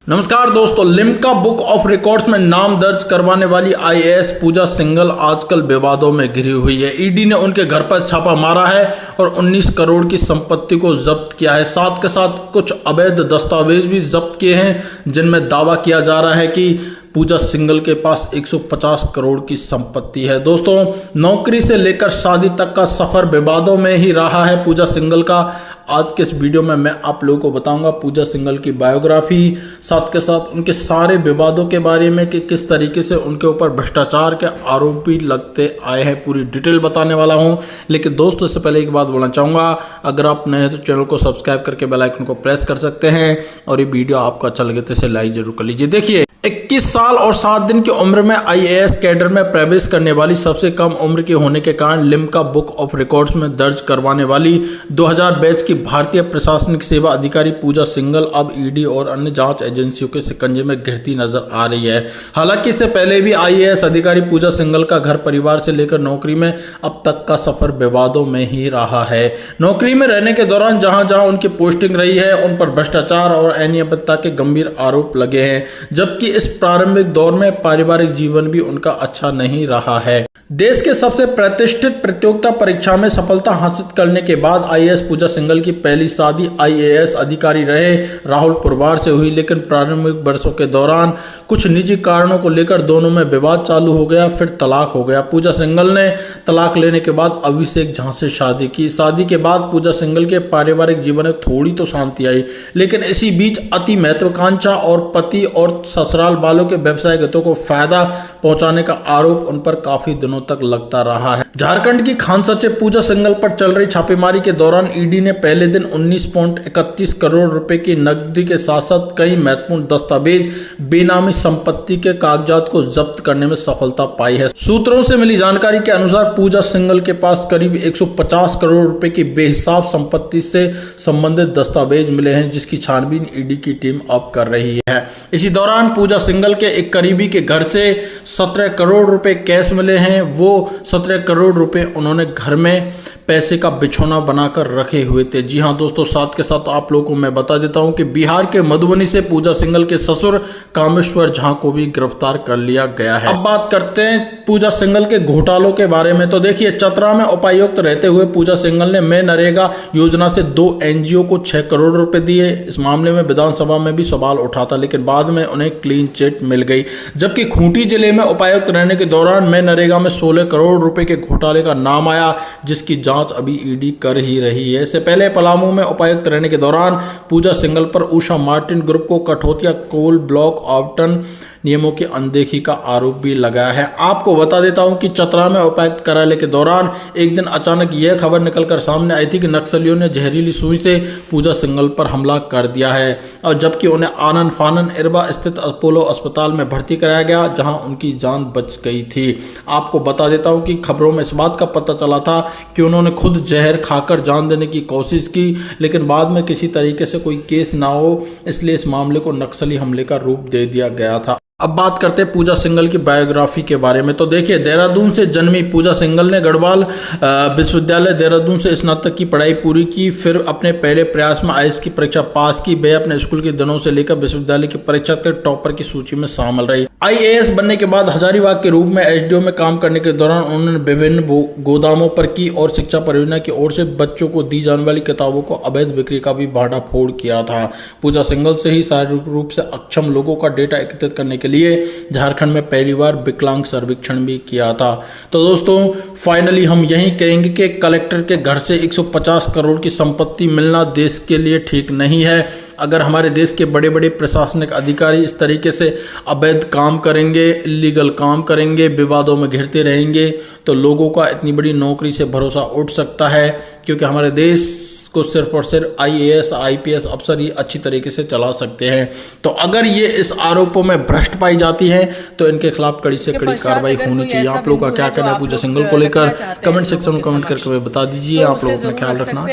नमस्कार दोस्तों, Limca book of records में नाम दर्ज करवाने वाली आईएएस पूजा सिंघल आजकल विवादों में घिरी हुई है। ईडी ने उनके घर पर छापा मारा है और 19 करोड़ की संपत्ति को जब्त किया है। साथ के साथ कुछ अवैध दस्तावेज भी जब्त किए हैं, जिनमें दावा किया जा रहा है कि पूजा सिंघल के पास 150 करोड़ की संपत्ति है। दोस्तों, नौकरी से लेकर शादी तक का सफर विवादों में ही रहा है पूजा सिंघल का। आज के इस वीडियो में मैं आप लोगों को बताऊंगा पूजा सिंघल की बायोग्राफी, साथ के साथ उनके सारे विवादों के बारे में कि किस तरीके से उनके ऊपर भ्रष्टाचार के आरोप भी लगते आए हैं। पूरी डिटेल बताने वाला हूं। लेकिन दोस्तों, इससे पहले एक बात बोलना चाहूंगा, अगर आप नए हैं तो चैनल को सब्सक्राइब करके बेल आइकन को प्रेस कर सकते हैं और ये वीडियो आपको अच्छा लगे तो इसे लाइक जरूर कर लीजिए। देखिए, 21 साल और 7 दिन की उम्र में आईएएस कैडर में प्रवेश करने वाली सबसे कम उम्र के होने के कारण लिम्का बुक ऑफ रिकॉर्ड्स में दर्ज करवाने वाली 2000 बैच की भारतीय प्रशासनिक सेवा अधिकारी पूजा सिंघल अब ईडी और अन्य जांच एजेंसियों के शिकंजे में घिरती नजर आ रही है। हालांकि इससे पहले भी आईएएस अधिकारी पूजा सिंघल का घर परिवार से लेकर नौकरी में अब तक का सफर विवादों में ही रहा है। नौकरी में रहने के दौरान जहां जहां उनकी पोस्टिंग रही है, उन पर भ्रष्टाचार और अनियमितता के गंभीर आरोप लगे हैं, जबकि इस प्रारंभिक दौर में पारिवारिक जीवन भी उनका अच्छा नहीं रहा है। देश के सबसे प्रतिष्ठित प्रतियोगिता परीक्षा में सफलता हासिल करने के बाद आईएएस पूजा सिंघल की पहली शादी आईएएस अधिकारी रहे राहुल पुरवार से हुई, लेकिन प्रारंभिक वर्षों के दौरान कुछ निजी कारणों को लेकर दोनों में विवाद चालू हो गया, फिर तलाक हो गया। पूजा सिंघल ने तलाक लेने के बाद अभिषेक झा से शादी की। शादी के बाद पूजा सिंघल के पारिवारिक जीवन में थोड़ी तो शांति आई, लेकिन इसी बीच अति महत्वाकांक्षा और पति और ससुराल वालों के व्यवसायिक हितों को फायदा पहुंचाने का आरोप उन पर काफी दिनों तक लगता रहा है। झारखंड की खान सचिव पूजा सिंघल पर चल रही छापेमारी के दौरान ईडी ने पहले दिन 19.31 करोड़ रुपए की नकदी के साथ साथ कई महत्वपूर्ण दस्तावेज, बेनामी संपत्ति के कागजात को जब्त करने में सफलता पाई है। सूत्रों से मिली जानकारी के अनुसार पूजा सिंघल के पास करीब 150 करोड़ रुपए की बेहिसाब संपत्ति से संबंधित दस्तावेज मिले हैं, जिसकी छानबीन ईडी की टीम अब कर रही है। इसी दौरान पूजा सिंघल के एक करीबी के घर से 17 करोड़ रुपए कैश मिले हैं। वो 17 करोड़ रुपए उन्होंने घर में पैसे का बिछौना बनाकर रखे हुए थे। जी हां दोस्तों, साथ के साथ आप लोगों को मैं बता देता हूं कि बिहार के मधुबनी से पूजा सिंघल के ससुर कामेश्वर झा को भी गिरफ्तार कर लिया गया है। अब बात करते हैं पूजा सिंघल के घोटालों के बारे में। तो देखिए, चतरा में उपायुक्त रहते हुए पूजा सिंघल ने मैं नरेगा योजना से 2 एनजीओ को 6 करोड़ रुपए दिए। इस मामले में विधानसभा में भी सवाल उठा था, लेकिन बाद में उन्हें क्लीन चिट मिल गई। जबकि खूंटी जिले में उपायुक्त रहने के दौरान मैं नरेगा में 16 करोड़ रुपए के घोटाले का नाम आया, जिसकी जांच अभी ईडी कर ही रही है। इससे पहले पलामू में उपायुक्त रहने के दौरान पूजा सिंघल पर उषा मार्टिन ग्रुप को कठौतिया कोल ब्लॉक आवंटन नियमों की अनदेखी का आरोप भी लगाया है। आपको बता देता हूं कि चतरा में उपायुक्त कार्यालय के दौरान एक दिन अचानक यह खबर निकलकर सामने आई थी कि नक्सलियों ने जहरीली सुई से पूजा सिंघल पर हमला कर दिया है, और जबकि उन्हें आनन फानन इरबा स्थित अपोलो अस्पताल में भर्ती कराया गया, जहां उनकी जान बच गई थी। आपको बता देता हूं कि खबरों में इस बात का पता चला था कि उन्होंने खुद जहर खाकर जान देने की कोशिश की, लेकिन बाद में किसी तरीके से कोई केस ना हो, इसलिए इस मामले को नक्सली हमले का रूप दे दिया गया था। अब बात करते हैं पूजा सिंघल की बायोग्राफी के बारे में। तो देखिए, देहरादून से जन्मी पूजा सिंघल ने गढ़वाल विश्वविद्यालय देहरादून से स्नातक की पढ़ाई पूरी की। फिर अपने पहले प्रयास में आईएएस की परीक्षा पास की। वे अपने स्कूल के दिनों से लेकर विश्वविद्यालय की परीक्षा तक टॉपर की सूची में शामिल रही। आईएएस बनने के बाद हजारीबाग के रूप में एसडीओ में काम करने के दौरान उन्होंने विभिन्न गोदामों पर की और शिक्षा परियोजना की ओर से बच्चों को दी जाने वाली किताबों को अवैध बिक्री का भी भांडाफोड़ किया था। पूजा सिंघल से ही शारीरिक रूप से अक्षम लोगों का डेटा एकत्रित करने के लिए झारखंड में पहली बार विकलांग सर्वेक्षण भी किया था। तो दोस्तों, फाइनली हम यही कहेंगे कि कलेक्टर के घर से 150 करोड़ की संपत्ति मिलना देश के लिए ठीक नहीं है। अगर हमारे देश के बड़े बड़े प्रशासनिक अधिकारी इस तरीके से अवैध काम करेंगे, इलीगल काम करेंगे, विवादों में घिरते रहेंगे, तो लोगों का इतनी बड़ी नौकरी से भरोसा उठ सकता है, क्योंकि हमारे देश को सिर्फ और सिर्फ आईएएस आईपीएस अफसर ही अच्छी तरीके से चला सकते हैं। तो अगर ये इस आरोपों में भ्रष्ट पाई जाती है तो इनके खिलाफ कड़ी से कड़ी कार्रवाई होनी चाहिए। आप लोगों का क्या कहना है पूजा सिंघल को लेकर? कमेंट सेक्शन में कमेंट करके बता दीजिए। आप लोग अपना ख्याल रखना।